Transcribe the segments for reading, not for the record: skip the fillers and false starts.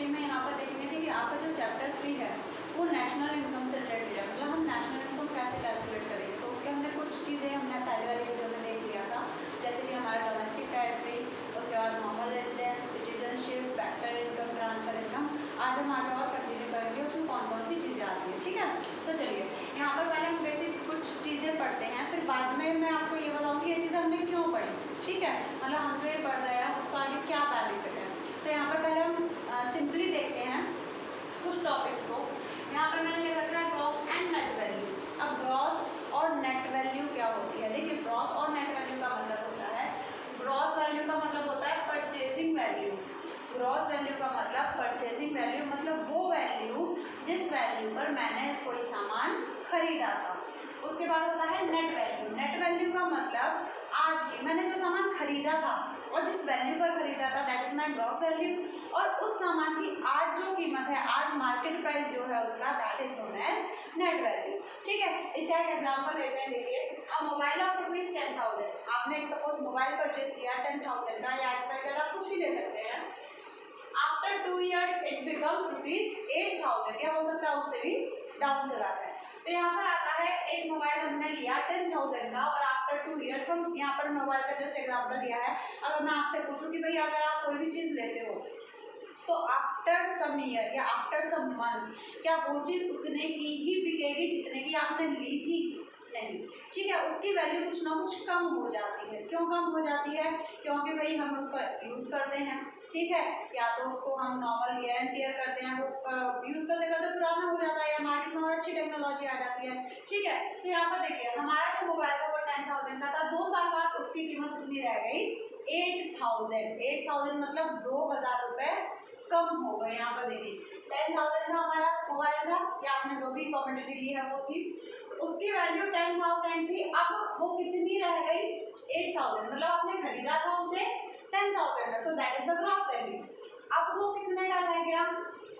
3 में यहाँ पर देखेंगे थी कि आपका जो चैप्टर 3 है वो नेशनल इनकम से रिलेटेड है, मतलब हम नेशनल इनकम कैसे कैलकुलेट करेंगे। तो उसके हमने कुछ चीज़ें हमने पहले वाली वीडियो में देख लिया था, जैसे कि हमारा डोमेस्टिक टेरिटरी, उसके बाद normal residence, citizenship, factor income, transfer income. आज हम आगे और कंटिन्यू करेंगे उसमें कौन कौन सी चीज़ें आती हैं, ठीक है। तो चलिए यहाँ पर पहले हम बेसिक कुछ चीज़ें पढ़ते हैं, फिर बाद में मैं आपको ये बताऊँगी ये चीज़ें हमने क्यों पढ़ी, ठीक है, मतलब हम जो ये पढ़ रहे हैं उसका आगे क्या बेनिफिट है। तो यहाँ पर पहले हम सिंपली देखते हैं कुछ टॉपिक्स को। यहाँ पर मैंने ले रखा है ग्रॉस एंड नेट वैल्यू। अब ग्रॉस और नेट वैल्यू क्या होती है, देखिए ग्रॉस और नेट वैल्यू का मतलब होता है, ग्रॉस वैल्यू का मतलब होता है परचेजिंग वैल्यू। ग्रॉस वैल्यू का मतलब परचेजिंग वैल्यू, मतलब वो वैल्यू जिस वैल्यू पर मैंने कोई सामान खरीदा था। उसके बाद होता है नेट वैल्यू। नेट वैल्यू का मतलब आज की मैंने जो सामान खरीदा था और जिस वैल्यू पर खरीदा था, that is my gross value. और उस सामान की आज जो कीमत है, आज मार्केट प्राइस जो है उसका, that is known as net value, ठीक है। इसका एक एग्जांपल लेते हैं। देखिए अ मोबाइल ऑफ ₹10,000, आपने सपोज मोबाइल परचेज किया 10,000 का, या XYZ आप कुछ भी ले सकते हैं। आफ्टर 2 ईयर इट बिकम्स ₹8,000, क्या हो सकता है उससे भी डाउन चला जाए। तो यहाँ पर आता है एक मोबाइल हमने लिया 10,000 का और आफ्टर 2 ईयर्स, हम यहाँ पर मोबाइल का जस्ट एग्जांपल लिया है। अब मैं आपसे पूछूं कि भाई अगर आप कोई भी चीज़ लेते हो तो आफ्टर सम ईयर या आफ्टर सम मंथ क्या वो चीज़ उतने की ही बिकेगी जितने की आपने ली थी? नहीं, ठीक है, उसकी वैल्यू कुछ ना कुछ कम हो जाती है। क्यों कम हो जाती है? क्योंकि भाई हम उसका यूज़ करते हैं, ठीक है, या तो उसको हम नॉर्मल वेयर एंड टेयर करते हैं, वो यूज़ करते करते पुराना हो जाता है, या मार्केट में और अच्छी टेक्नोलॉजी आ जाती है, ठीक है। तो यहाँ पर देखिए हमारा जो मोबाइल था वो 10,000 का था, 2 साल बाद उसकी कीमत कितनी रह गई? 8,000। 8,000 मतलब 2,000 रुपये कम हो गए। यहाँ पर देखिए 10,000 का हमारा मोबाइल था, या आपने जो भी कमोडिटी ली है वो थी, उसकी वैल्यू 10,000 थी, अब वो कितनी रह गई? 8,000, मतलब आपने खरीदा था उसे 10,000 में, सो that is the gross value. अब वो कितने का रह गया?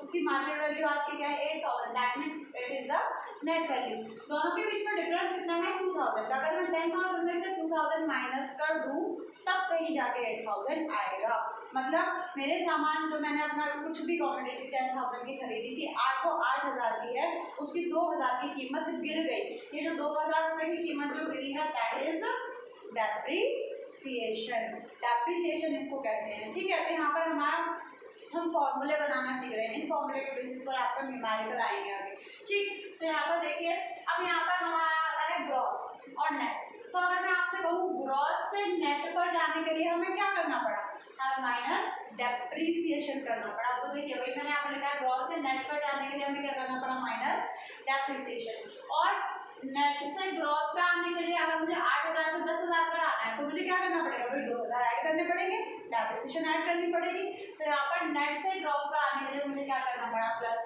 उसकी मार्केट वैल्यू आज की क्या है? 8,000, that means it is the net value. दोनों के बीच में डिफरेंस कितना है? 2,000 का। अगर मैं 10,000 में से 2,000 माइनस कर दूं तब कहीं जाके 8,000 आएगा। मतलब मेरे सामान जो मैंने अपना कुछ भी कमोडिटी 10,000 की खरीदी थी, आज वो 8,000 की है, उसकी 2,000 की कीमत गिर गई। ये जो 2,000 रुपये की कीमत जो गिरी है, दैट इज डेप्रिसिएशन। डेप्रिसिएशन इसको कहते हैं, ठीक है। तो यहाँ पर हमारा हम फॉर्मूले बनाना सीख रहे हैं, इन फॉर्मूले के बेसिस पर आपका न्यूमेरिकल आएंगे आगे, ठीक। तो यहाँ पर देखिए अब यहाँ पर हमारा आता है ग्रॉस और नेट। तो अगर मैं आपसे कहूँ ग्रॉस से नेट पर जाने के लिए हमें क्या करना पड़ा? हमें माइनस डेप्रिसिएशन करना पड़ा। तो देखिए भाई मैंने आपको लिखा है ग्रॉस से नेट पर जाने के लिए हमें क्या करना पड़ा? Minus depreciation. और नेट से ग्रॉस पे आने के लिए अगर मुझे 8,000 से 10,000 पर आना है तो मुझे क्या करना पड़ेगा? भाई 2,000 ऐड करने पड़ेंगे, डेप्रिसिएशन ऐड करनी पड़ेगी। तो यहाँ पर नेट से ग्रॉस पर आने के लिए मुझे क्या करना पड़ा? Plus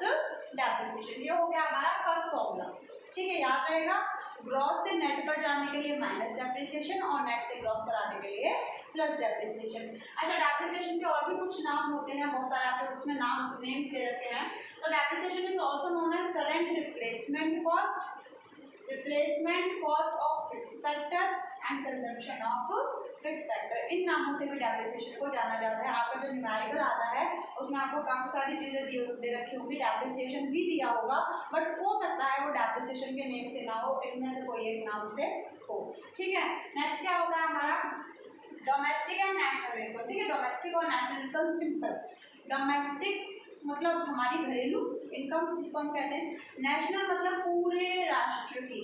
depreciation. ये हो गया हमारा फर्स्ट फॉर्मूला, ठीक है, याद रहेगा। ग्रॉस से नेट पर जाने के लिए माइनस डेप्रिसिएशन और नेट से ग्रॉस पर आने के लिए प्लस डेप्रिसिएशन। अच्छा, डेप्रिसिएशन के और भी कुछ नाम होते हैं, बहुत सारे आपके उसमें नेम्स दे रखे हैं। तो depreciation is also known as current replacement cost, replacement cost of fix factor and consumption of fix factor. इन नामों से भी डेप्रिसिएशन को जाना जाता है। आपका जो न्यूमेरिकल आता है उसमें आपको काफ़ी सारी चीज़ें दे रखी होंगी, डेप्रिसिएशन भी दिया होगा, बट हो सकता है वो डेप्रिसिएशन के नेम से ना हो, इनमें से कोई एक नाम से हो, ठीक है। नेक्स्ट क्या होता है हमारा? डोमेस्टिक एंड नेशनल इनकम, ठीक है। डोमेस्टिक और नेशनल इनकम सिंपल। डोमेस्टिक मतलब हमारी घरेलू इनकम जिसको हम कहते हैं, नेशनल मतलब पूरे राष्ट्र की।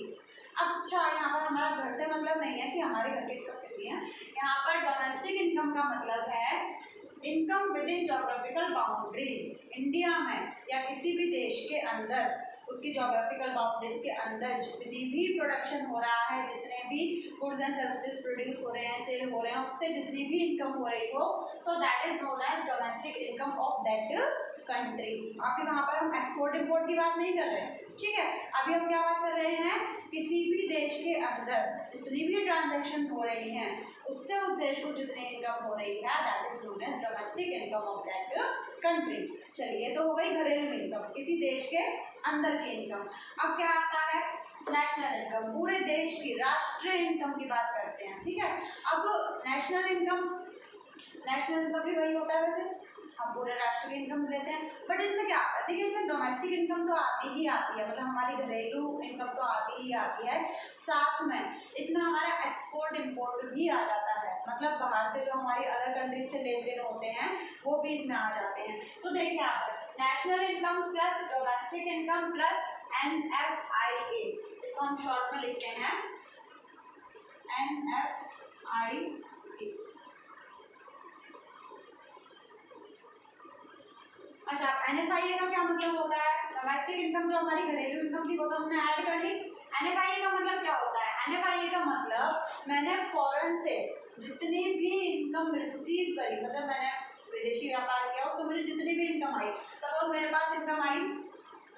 अच्छा, यहाँ पर हमारा घर से मतलब नहीं है कि हमारे घर की इनकम कितनी है, यहाँ पर डोमेस्टिक इनकम का मतलब है income with in geographical boundaries. India में या किसी भी देश के अंदर उसकी जोग्राफिकल बाउंड्रीज के अंदर जितनी भी प्रोडक्शन हो रहा है, जितने भी गुड्स एंड सर्विसेज प्रोड्यूस हो रहे हैं, सेल हो रहे हैं, उससे जितनी भी इनकम हो रही हो, so that is known as domestic income of that country. अभी वहाँ पर हम एक्सपोर्ट इम्पोर्ट की बात नहीं कर रहे हैं, ठीक है। अभी हम क्या बात कर रहे हैं? किसी भी देश के अंदर जितनी भी ट्रांजैक्शन हो रही हैं उससे उस देश को जितनी इनकम हो रही है, that is known as domestic income of that country. चलिए, ये तो हो गई घरेलू इनकम, किसी देश के अंदर की इनकम। अब क्या आता है? नेशनल इनकम, पूरे देश की राष्ट्रीय इनकम की बात करते हैं, ठीक है। अब नेशनल इनकम भी वही होता है वैसे, हम पूरे राष्ट्र की इनकम लेते हैं। बट इसमें क्या आता है, देखिए इसमें डोमेस्टिक इनकम तो आती ही आती है, मतलब हमारी घरेलू इनकम तो आती ही आती है, साथ में इसमें हमारा एक्सपोर्ट इम्पोर्ट भी आ जाता है, मतलब बाहर से जो हमारी अदर कंट्रीज से लेन देन होते हैं वो भी इसमें आ जाते हैं। तो देखिए यहाँ पर national income plus domestic income plus NFIA, इसको हम शॉर्ट में लिखते हैं NFIA। अच्छा, NFIA का क्या मतलब होता है, डोमेस्टिक इनकम जो हमारी घरेलू इनकम थी वो तो हमने ऐड कर ली। NFIA का मतलब क्या होता है, NFIA का मतलब मैंने फॉरेन से जितनी भी इनकम रिसीव करी, मतलब मैंने विदेशी व्यापार किया उससे मुझे जितनी भी इनकम आई, सपोज मेरे पास इनकम आई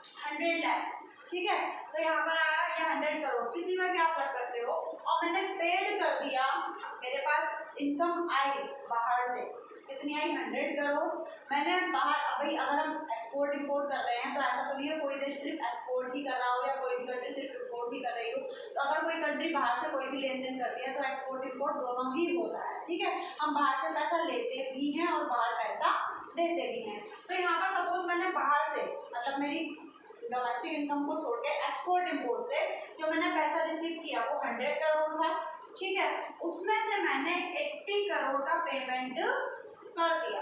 100 लाख, ठीक है, तो यहाँ पर आया ये 100 करोड़, किसी में भी आप रख सकते हो, और मैंने पेड कर दिया, मेरे पास इनकम आई बाहर से, कितनी आई 100 करोड़, मैंने बाहर, अभी अगर हम एक्सपोर्ट इंपोर्ट कर रहे हैं तो ऐसा तो नहीं है कोई देश सिर्फ एक्सपोर्ट ही कर रहा हो या कोई कंट्री सिर्फ इंपोर्ट ही कर रही हो, तो अगर कोई कंट्री बाहर से कोई भी लेन देन करती है तो एक्सपोर्ट इंपोर्ट दोनों ही होता है, ठीक है, हम बाहर से पैसा लेते भी हैं और बाहर पैसा देते भी हैं। तो यहाँ पर सपोज मैंने बाहर से, मतलब मेरी डोमेस्टिक इनकम को छोड़ के एक्सपोर्ट इंपोर्ट से जो मैंने पैसा रिसीव किया वो 100 करोड़ था, ठीक है, उसमें से मैंने 80 करोड़ का पेमेंट कर दिया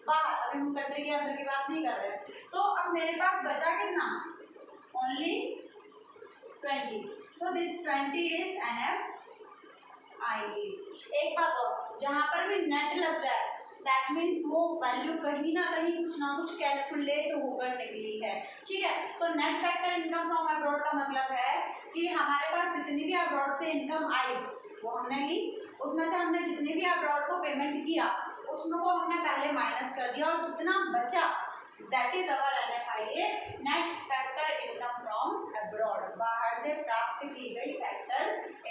बाहर, अभी हम कंट्री के अंदर की बात नहीं कर रहे हैं, तो अब मेरे पास बचा कितना, only 20, so this 20 is NFIA। एक बात और, जहाँ पर भी नेट लग रहा है दैट मीन्स वो वैल्यू कहीं ना कुछ कैलकुलेट होकर निकली है, ठीक है, तो net factor income from abroad का मतलब है कि हमारे पास जितनी भी अब्रॉड से इनकम आई वो हमने ली, उसमें से हमने जितनी भी अब्रॉड को पेमेंट किया उसमें को हमने पहले माइनस कर दिया और जितना बचा that is our NFIA, net factor income from abroad, बाहर से प्राप्त की गई फैक्टर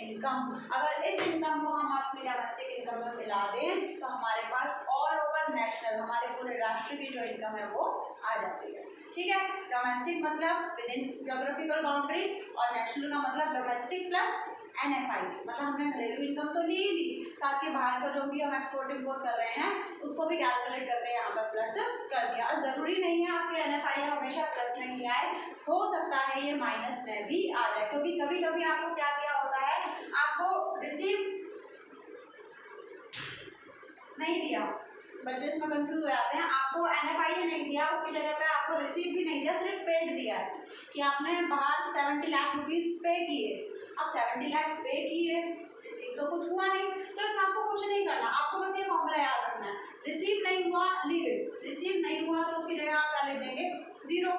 इनकम। अगर इस इनकम को हम अपनी डोमेस्टिक इनकम में मिला दें तो हमारे पास ऑल ओवर नेशनल, हमारे पूरे राष्ट्र की जो इनकम है वो आ जाती है, ठीक है। डोमेस्टिक मतलब विद इन ज्योग्राफिकल बाउंड्री और नेशनल का मतलब डोमेस्टिक प्लस NFI, मतलब हमने घरेलू इनकम तो ली ही ली, साथ ही बाहर का जो भी हम एक्सपोर्ट इंपोर्ट कर रहे हैं उसको भी कैलकुलेट करके यहाँ पर प्लस कर दिया। और जरूरी नहीं है आपके NFI हमेशा प्लस में ही आए, हो सकता है ये माइनस में भी आ जाए, क्योंकि कभी कभी आपको क्या दिया होता है, आपको रिसीव नहीं दिया, बच्चे इसमें कंफ्यूज हो जाते हैं, आपको NFIA नहीं दिया, उसकी जगह पे आपको रिसीव भी नहीं दिया, सिर्फ पेड दिया है कि आपने बाहर 70 लाख रुपीज पे किए, अब 70 लाख पे किए, रिसीव तो कुछ हुआ नहीं, तो इसमें आपको कुछ नहीं करना, आपको बस ये फॉर्मूला याद रखना है, रिसीव नहीं हुआ लीव इट, रिसीव नहीं हुआ तो उसकी जगह आप क्या लिख देंगे 0।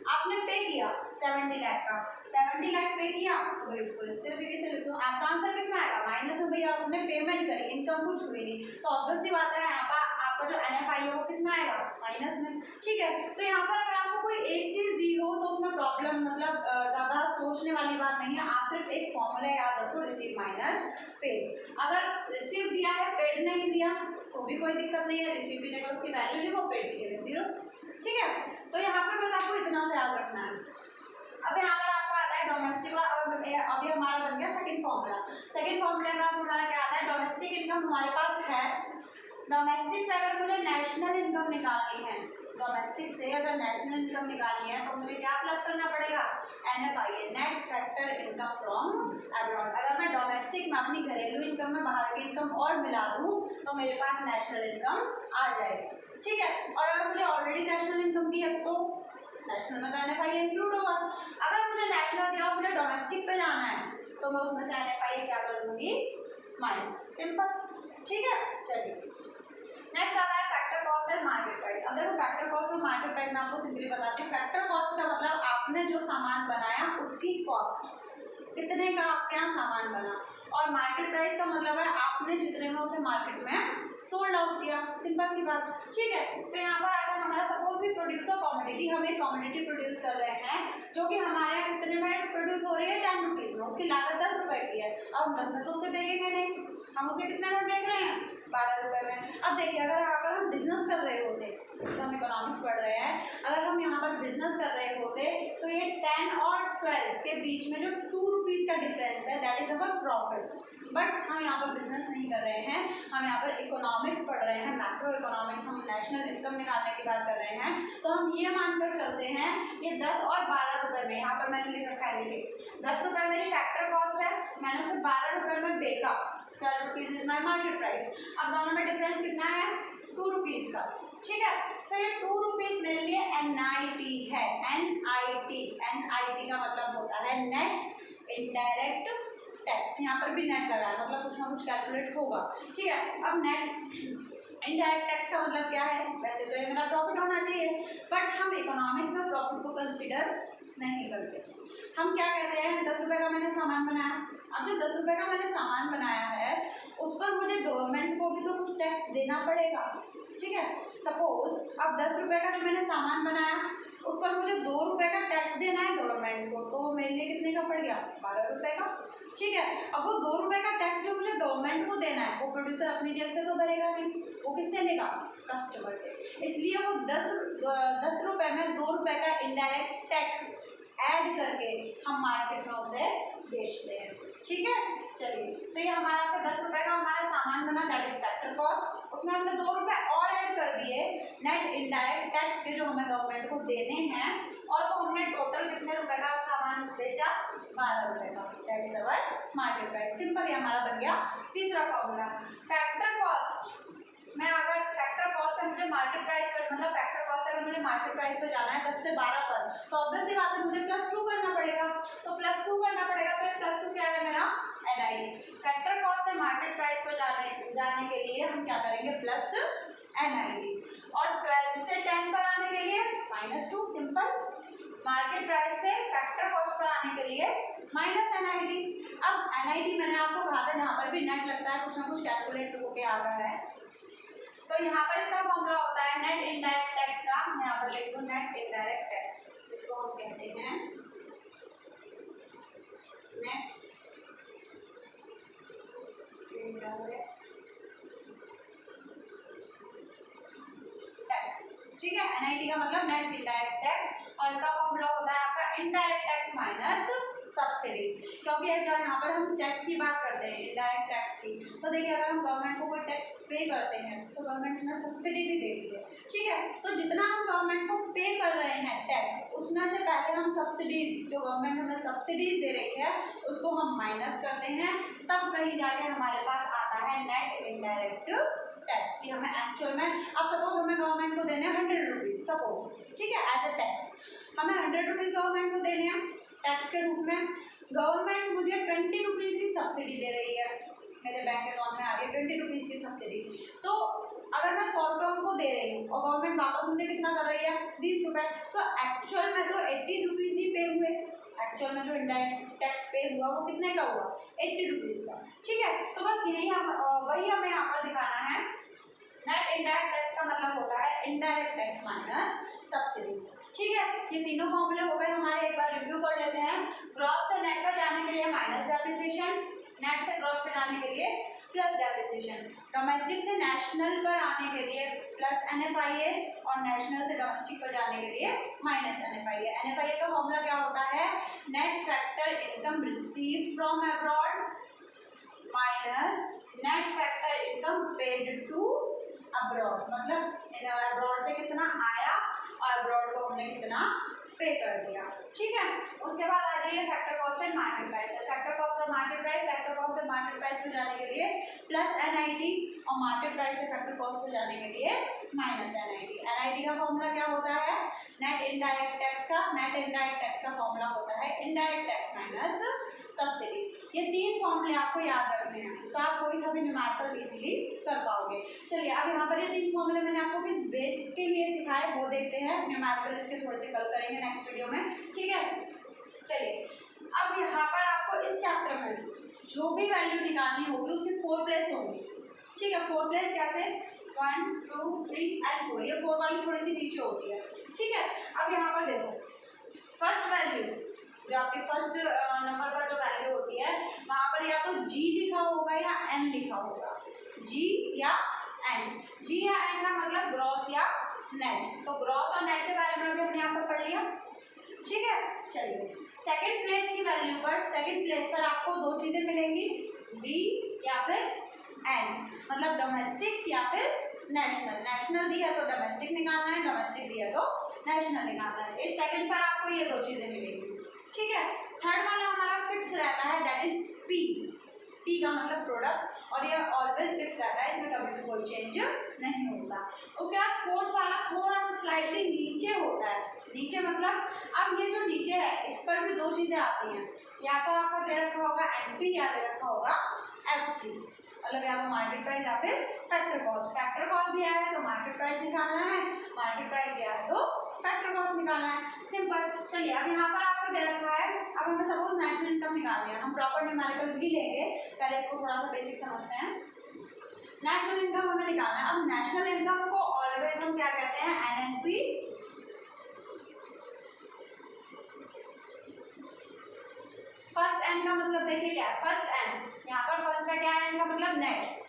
आपने पे किया 70 लाख का, 70 लाख पे किया तो भाई उसको इस तरीके से लिख दो, आपका आंसर किस में आएगा, माइनस में, भाई आपने पेमेंट करी, इनकम कुछ हुई नहीं, तो ऑब्वियस सी बात है यहाँ पर आपका जो NFI है वो किस में आएगा, माइनस में, ठीक है। तो यहाँ पर अगर आपको कोई एक चीज दी हो तो उसमें प्रॉब्लम, मतलब ज्यादा सोचने वाली बात नहीं है, आप सिर्फ एक फॉर्मूला याद रखो, रिसीव माइनस पेड, अगर रिसीव दिया है पेड नहीं दिया तो भी कोई दिक्कत नहीं है, रिसीव की जगह उसकी वैल्यू लिखो, पेड की जगह 0, ठीक है। तो यहाँ पर बस आपको इतना से याद रखना है। अब यहाँ पर आपका आता है डोमेस्टिक, और अभी हमारा बन गया सेकंड फॉर्मूला, सेकंड फॉर्मूले में हमारा क्या आता है, डोमेस्टिक इनकम हमारे पास है, डोमेस्टिक से अगर मुझे नेशनल इनकम निकालनी है, डोमेस्टिक से अगर नेशनल इनकम निकालनी है तो मुझे क्या प्लस करना पड़ेगा, NFIA, net factor income from abroad. अगर मैं डोमेस्टिक में अपनी घरेलू इनकम में बाहर की इनकम और मिला दूं तो मेरे पास नेशनल इनकम आ जाएगी, ठीक है। और अगर मुझे ऑलरेडी नेशनल इनकम दी है तो नेशनल में तो NFIA इंक्लूड होगा, अगर मुझे नेशनल दिया और मुझे डोमेस्टिक पे जाना है तो मैं उसमें से NFIA क्या कर दूंगी, माइनस, सिंपल, ठीक है। चलिए नेक्स्ट आता है factor cost and market price. अब देखो फैक्टर कॉस्ट और मार्केट प्राइस मैं आपको सिंपली बताती हूँ। फैक्टर कॉस्ट का मतलब आपने जो सामान बनाया उसकी कॉस्ट, कितने का आपके यहाँ सामान बना, और मार्केट प्राइस का मतलब है आपने जितने में उसे मार्केट में सोल्ड आउट किया, सिंपल सी बात, ठीक है। तो यहाँ पर आता है हमारा सपोज भी प्रोड्यूस कॉमोडिटी, हम एक कॉमोडिटी प्रोड्यूस कर रहे हैं जो कि हमारे यहाँ कितने में प्रोड्यूस हो रही है, 10 रुपीज़ में, उसकी लागत 10 रुपए की है, अब हम 10 में तो उसे बेचेंगे नहीं, हम उसे कितने में बेच रहे हैं, 12 रुपये में। अब देखिए अगर हम बिजनेस कर रहे होते, तो हम इकोनॉमिक्स पढ़ रहे हैं, अगर हम यहाँ पर बिजनेस कर रहे होते तो ये 10 और 12 के बीच में जो 2 रुपीज़ का डिफरेंस है that is our profit. But हम यहाँ पर बिजनेस नहीं कर रहे हैं, हम यहाँ पर इकोनॉमिक्स पढ़ रहे हैं, मैक्रो इकोनॉमिक्स, हम नेशनल इनकम निकालने की बात कर रहे हैं। तो हम ये मानकर चलते हैं ये 10 और 12 रुपये में, यहाँ पर मैंने लिख रखा है देखिए 10 रुपये मेरी फैक्टर कॉस्ट है, मैंने उसे 12 रुपये में बेचा, 12 rupees is my market price. अब दोनों में डिफरेंस कितना है? 2 रुपीज़ का, ठीक है। तो ये 2 रुपीज़ मेरे लिए NIT है, NIT का मतलब होता है नेट इनडायरेक्ट टैक्स। यहाँ पर भी नेट लगा है, मतलब कुछ ना कुछ कैलकुलेट होगा, ठीक है। अब नेट इनडायरेक्ट टैक्स का मतलब क्या है? वैसे तो ये मेरा प्रॉफिट होना चाहिए, बट हम इकोनॉमिक्स में प्रॉफिट को कंसिडर नहीं करते। हम क्या कहते हैं, 10 रुपये का मैंने सामान बनाया, अब जो 10 रुपये का मैंने सामान बनाया है उस पर मुझे गवर्नमेंट को भी तो कुछ टैक्स देना पड़ेगा, ठीक है। सपोज अब 10 रुपये का जो मैंने सामान बनाया उस पर मुझे 2 रुपये का टैक्स देना है गवर्नमेंट को, तो मेरे लिए कितने का पड़ गया? 12 रुपये का, ठीक है। अब वो 2 रुपये का टैक्स जो मुझे गवर्नमेंट को देना है वो प्रोड्यूसर अपनी जेब से तो भरेगा नहीं, वो किससे लेगा? कस्टमर से। इसलिए वो 10 रुपये में 2 रुपये का इनडायरेक्ट टैक्स ऐड करके हम मार्केट में उसे बेचते हैं, ठीक है। चलिए, तो ये हमारा 10 रुपये का हमारा सामान बना, दैट इज फैक्टर कॉस्ट। उसमें हमने 2 रुपये और ऐड कर दिए नेट इनडायरेक्ट टैक्स के जो हमें गवर्नमेंट को देने हैं, और वो हमने टोटल कितने रुपए का सामान बेचा? 12 रुपये का, that is our market price. Simple, ये हमारा बन गया तीसरा फॉर्मूला। फैक्टर कॉस्ट में अगर फैक्टर कॉस्ट से मुझे मार्केट प्राइस पर, मतलब फैक्टर कॉस्ट से अगर मुझे मार्केट प्राइस पर जाना है 10 से 12 पर, तो ऑब्वियसली बात है मुझे +2 करना पड़ेगा। तो +2 करना पड़ेगा, तो ये +2 क्या है मेरा? NIT। फैक्टर कॉस्ट से मार्केट प्राइस पर जाने के लिए हम क्या करेंगे? Plus NIT। और 12 से 10 पर आने के लिए -2, सिंपल। मार्केट प्राइस से फैक्टर कॉस्ट पर आने के लिए -NIT। अब NIT मैंने आपको कहा था यहाँ पर भी नेट लगता है, कुछ ना कुछ कैलकुलेट होके आता है। तो यहाँ पर इसका फॉर्मूला होता है नेट इनडायरेक्ट टैक्स का, मैं यहाँ पर लिख दूँ नेट इनडायरेक्ट टैक्स, इसको हम कहते हैं नेट इनडायरेक्ट टैक्स, ठीक है। NIT का मतलब नेट इनडायरेक्ट टैक्स, और इसका फॉर्मूला होता है आपका इनडायरेक्ट टैक्स माइनस सब्सिडी। क्योंकि यहाँ पर हम टैक्स की बात करते हैं, इनडायरेक्ट टैक्स की, तो देखिए अगर हम गवर्नमेंट को कोई टैक्स पे करते हैं तो गवर्नमेंट हमें सब्सिडी भी देती है, ठीक है। तो जितना हम गवर्नमेंट को पे कर रहे हैं टैक्स, उसमें से पहले हम सब्सिडीज, जो गवर्नमेंट हमें सब्सिडीज दे रही है उसको हम माइनस करते हैं, तब कहीं जाके हमारे पास आता है नेट इनडायरेक्ट टैक्स की हमें एक्चुअल में। अब सपोज हमें गवर्नमेंट को देने हैं 100 रुपीज़, सपोज, ठीक है, एज अ टैक्स हमें 100 रुपीज़ गवर्नमेंट को देने हैं टैक्स के रूप में। गवर्नमेंट मुझे 20 रुपीज़ की सब्सिडी दे रही है, मेरे बैंक अकाउंट में आ रही है 20 रुपीज़ की सब्सिडी। तो अगर मैं 100 रुपये उनको दे रही हूँ और गवर्नमेंट वापस मुझे कितना कर रही है? 20 रुपये, तो एक्चुअल में तो 80 रुपीज़ ही पे हुए। एक्चुअल में जो इनडायरेक्ट टैक्स पे हुआ वो कितने का हुआ? 80 रुपीज़ का, ठीक है। तो बस यही वही हमें यहाँ पर दिखाना है। नेट इनडायरेक्ट टैक्स का मतलब होता है इनडायरेक्ट टैक्स माइनस सब्सिडीज, ठीक है। ये तीनों फॉर्मूले हो गए हमारे, एक बार रिव्यू कर लेते हैं। ग्रॉस से नेट पर जाने के लिए माइनस डेप्रिसिएशन, नेट से ग्रॉस पर जाने के लिए प्लस डेप्रिसिएशन, डोमेस्टिक से नेशनल पर आने के लिए प्लस NFIA, और नेशनल से डोमेस्टिक पर जाने के लिए माइनस NFIA। NFIA का फॉर्मूला क्या होता है? Net factor income receive from abroad minus net factor income paid to abroad, मतलब अब्रॉड से कितना आया और अब्रॉड को हमने कितना पे कर दिया, ठीक है। उसके बाद आ जाइए factor cost and market price. Factor cost और मार्केट प्राइस, फैक्टर कॉस्ट से मार्केट प्राइस पे जाने के लिए प्लस NIT, और मार्केट प्राइस से फैक्टर कॉस्ट पे जाने के लिए माइनस NIT। NIT का फॉर्मूला क्या होता है? नेट इनडायरेक्ट टैक्स का, नेट इनडायरेक्ट टैक्स का फॉर्मूला होता है इनडायरेक्ट टैक्स माइनस सब्सिडी। ये 3 फॉर्मूले आपको याद रखने हैं, तो आप कोई सा भी न्यूमेरिकल इजीली कर पाओगे। चलिए, अब यहाँ पर ये 3 फॉर्मूले मैंने आपको किस बेस के लिए सिखाए वो देखते हैं। न्यूमेरिकल इसके थोड़े से कल करेंगे नेक्स्ट वीडियो में, ठीक है। चलिए, अब यहाँ पर आपको इस चैप्टर में जो भी वैल्यू निकालनी होगी उसकी 4 प्लेस होंगी, ठीक है। 4 प्लेस कैसे? 1, 2, 3 एंड 4, ये 4 वाली थोड़ी सी नीचे होती है, ठीक है। अब यहाँ पर देखो, फर्स्ट वैल्यू जो आपके फर्स्ट नंबर पर जो वैल्यू होती है वहाँ पर या तो G लिखा होगा या N लिखा होगा, जी या एन। जी या एन का मतलब ग्रॉस या नेट। तो ग्रॉस और नेट के बारे में भी हमने यहाँ पर पढ़ लिया, ठीक है। चलिए सेकंड प्लेस की वैल्यू पर, सेकंड प्लेस पर आपको दो चीजें मिलेंगी, बी या फिर एन, मतलब डोमेस्टिक या फिर नेशनल। नेशनल दी है तो डोमेस्टिक निकालना है, डोमेस्टिक दी है तो नेशनल निकालना है। इस सेकंड पर आपको ये दो चीजें मिलेंगी, ठीक है। थर्ड वाला हमारा फिक्स रहता है, दैट इज पी। पी का मतलब प्रोडक्ट, और ये ऑलवेज फिक्स रहता है, इसमें कभी भी कोई चेंज नहीं होता। उसके बाद फोर्थ वाला थोड़ा सा स्लाइटली नीचे होता है, नीचे मतलब अब ये जो नीचे है इस पर भी दो चीजें आती हैं, या तो आपको दे रखा होगा एमपी या दे रखा होगा एफसी, मतलब या तो मार्केट प्राइस या फिर फैक्टर कॉस्ट। फैक्टर कॉस्ट दिया है तो मार्केट प्राइस निकालना है, मार्केट प्राइस दिया है तो फैक्टर कॉस्ट निकालना है, सिंपल। चलिए अब यहाँ पर आपको दे रखा है, अब हमें सपोज नेशनल इनकम निकालनी है, हम प्रॉपर न्यूमेरिकल भी लेंगे, पहले इसको थोड़ा सा बेसिक समझते हैं। नेशनल इनकम हमें निकालना है। अब नेशनल इनकम को ऑलवेज हम क्या कहते हैं, एनएनपी फर्स्ट एन का मतलब देखिए क्या है, फर्स्ट एन, यहाँ पर फर्स्ट में क्या है, एन का मतलब नेट।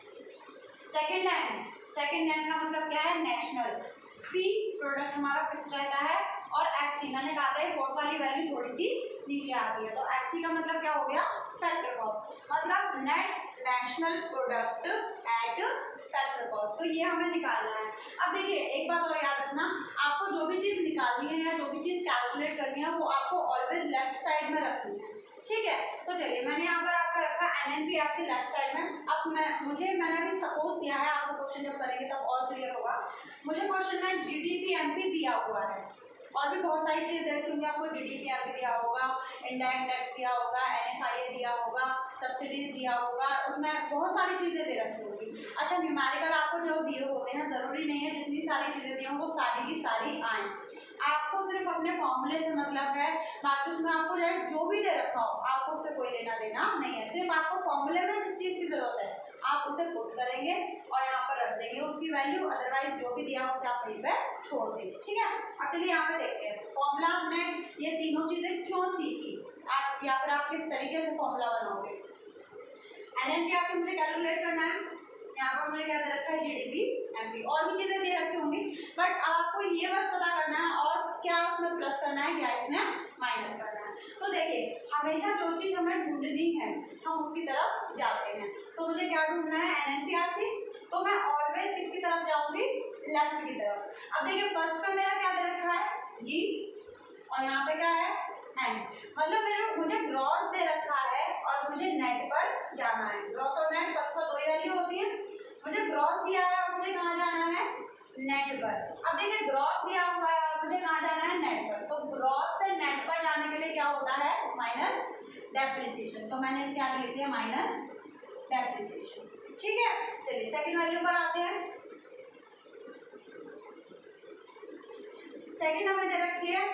सेकंड एन का मतलब क्या है, नेशनल। पी प्रोडक्ट हमारा फिक्स रहता है, और एफसी मैंने कहा था फोर्थ वाली वैल्यू थोड़ी सी नीचे आती है, तो एफसी का मतलब क्या हो गया, फैक्टर कॉस्ट, मतलब net national product at factor cost. तो ये हमें निकालना है। अब देखिए एक बात और याद रखना, आपको जो भी चीज़ निकालनी है या जो भी चीज़ कैलकुलेट करनी है वो आपको ऑलवेज लेफ्ट साइड में रखनी है, ठीक है। तो चलिए मैंने यहाँ पर आपका रखा एनएनपीएफसी लेफ्ट साइड में। अब मैंने अभी सपोज किया है, आपको क्वेश्चन जब करेंगे तब और क्लियर होगा। मुझे क्वेश्चन में जीडीपी एमपी दिया हुआ है, और भी बहुत सारी चीज़ें रखी होंगी आपको, जीडीपी एमपी दिया होगा, इनडायरेक्ट टैक्स दिया होगा, एनएफआईए दिया होगा, सब्सिडीज दिया होगा, उसमें बहुत सारी चीज़ें दे रखी होंगी। अच्छा न्यूमेरिकल आपको जो दिए होते हैं, ज़रूरी नहीं है जितनी सारी चीज़ें दी हों वो सारी की सारी आएँ, आपको सिर्फ अपने फॉर्मूले से मतलब है, बाकी उसमें आपको जो भी दे रखा हो आपको उससे कोई लेना देना नहीं है। सिर्फ आपको फॉर्मूले में जिस चीज़ की ज़रूरत है आप उसे पुट करेंगे और यहाँ पर रख देंगे उसकी वैल्यू, अदरवाइज जो भी दिया उसे आप वहीं पे छोड़ देंगे, ठीक है। अब चलिए यहाँ पे देखते हैं फॉर्मूला हमने ये तीनों चीज़ें क्यों सीखी, आप या फिर आप किस तरीके से फॉर्मूला बनाओगे। एनएनपीआर से मुझे कैलकुलेट करना है, यहाँ पर मुझे क्या दे रखा है, जीडीपी एमपी, और भी चीज़ें दे रखी होंगी, बट आपको ये बस पता करना है और क्या उसमें प्लस करना है, क्या इसमें माइनस करना है। तो देखिए हमेशा जो चीज़ हमें ढूंढनी है हम उसकी तरफ जाते हैं। तो मुझे क्या ढूंढना है, एनएनपीआर से, तो मैं ऑलवेज किसकी तरफ जाऊंगी, लेफ्ट की तरफ। अब देखिए फर्स्ट पे मेरा क्या दे रखा है, जी, और यहाँ पे क्या है, एन, मतलब मुझे ग्रॉस दे रखा है और मुझे नेट पर जाना है। ग्रॉस और नेट फर्स्ट पर दो ही वैल्यू होती है, मुझे ग्रॉस दिया है और मुझे कहाँ जाना है, नेट पर। अब देखिए ग्रॉस दिया हुआ है और मुझे कहाँ जाना है, नेट पर, तो ग्रॉस से नेट पर जाने के लिए क्या होता है, माइनस डेप्रिसिएशन, तो मैंने इसके आगे लिख दिया माइनस डेप्रिसिएशन, ठीक है। चलिए सेकंड वैल्यू पर आते हैं। सेकंड हमें दे रखी है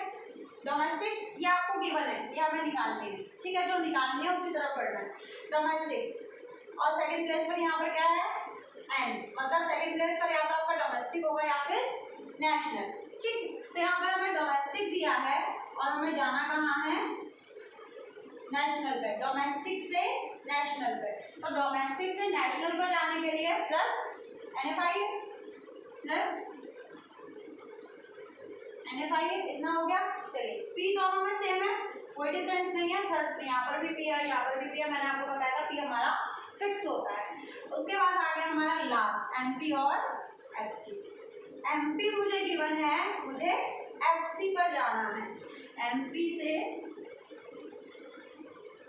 डोमेस्टिक, ये आपको गिवन है, ये हमें निकालनी है, ठीक है, जो निकालनी है उसकी तरफ पढ़ना है, डोमेस्टिक। और सेकंड प्लेस पर यहाँ पर क्या है, एन, मतलब सेकंड प्लेस पर या तो आपका डोमेस्टिक होगा या फिर नेशनल, ठीक। तो यहाँ पर हमें डोमेस्टिक दिया है और हमें जाना कहाँ है, नेशनल पे, डोमेस्टिक से नेशनल पे। तो डोमेस्टिक से नेशनल पर जाने के लिए प्लस एनएफआई प्लस एनएफआई, इतना हो गया। चलिए पी दोनों में सेम है, कोई डिफरेंस नहीं है, थर्ड यहाँ पर भी पी है, यहाँ पर भी पी है, मैंने आपको बताया था पी हमारा फिक्स होता है। उसके बाद आ गया हमारा लास्ट एमपी और एफसी। एमपी मुझे गिवन है, मुझे एफसी पर जाना है, एमपी से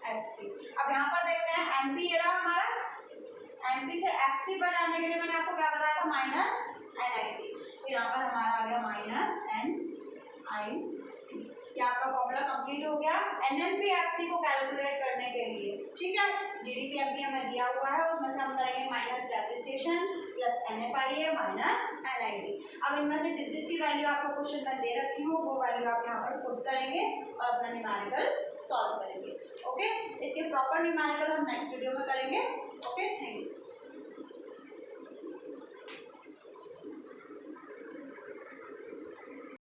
एफसी। अब यहाँ पर देखते हैं एमपी ये रहा हमारा, एमपी से एफसी पर जाने के लिए मैंने आपको क्या बताया था, माइनस एनआईटी, तो यहाँ पर हमारा आ गया माइनस एन आई, ये आपका फॉर्मूला कंप्लीट हो गया एनएनपीएफसी को कैलकुलेट करने के लिए, ठीक है। जीडीपी एमपी हमें दिया हुआ है, उसमें से हम करेंगे minus depreciation plus NFIA minus NIT. अब इनमें से जिस जिसकी वैल्यू आपको क्वेश्चन में दे रखी हो वो वैल्यू आप यहाँ पर पुट करेंगे और अपना न्यूमेरिकल सॉल्व करेंगे, ओके। इसके प्रॉपर न्यूमेरिकल हम नेक्स्ट वीडियो में करेंगे, ओके, थैंक यू।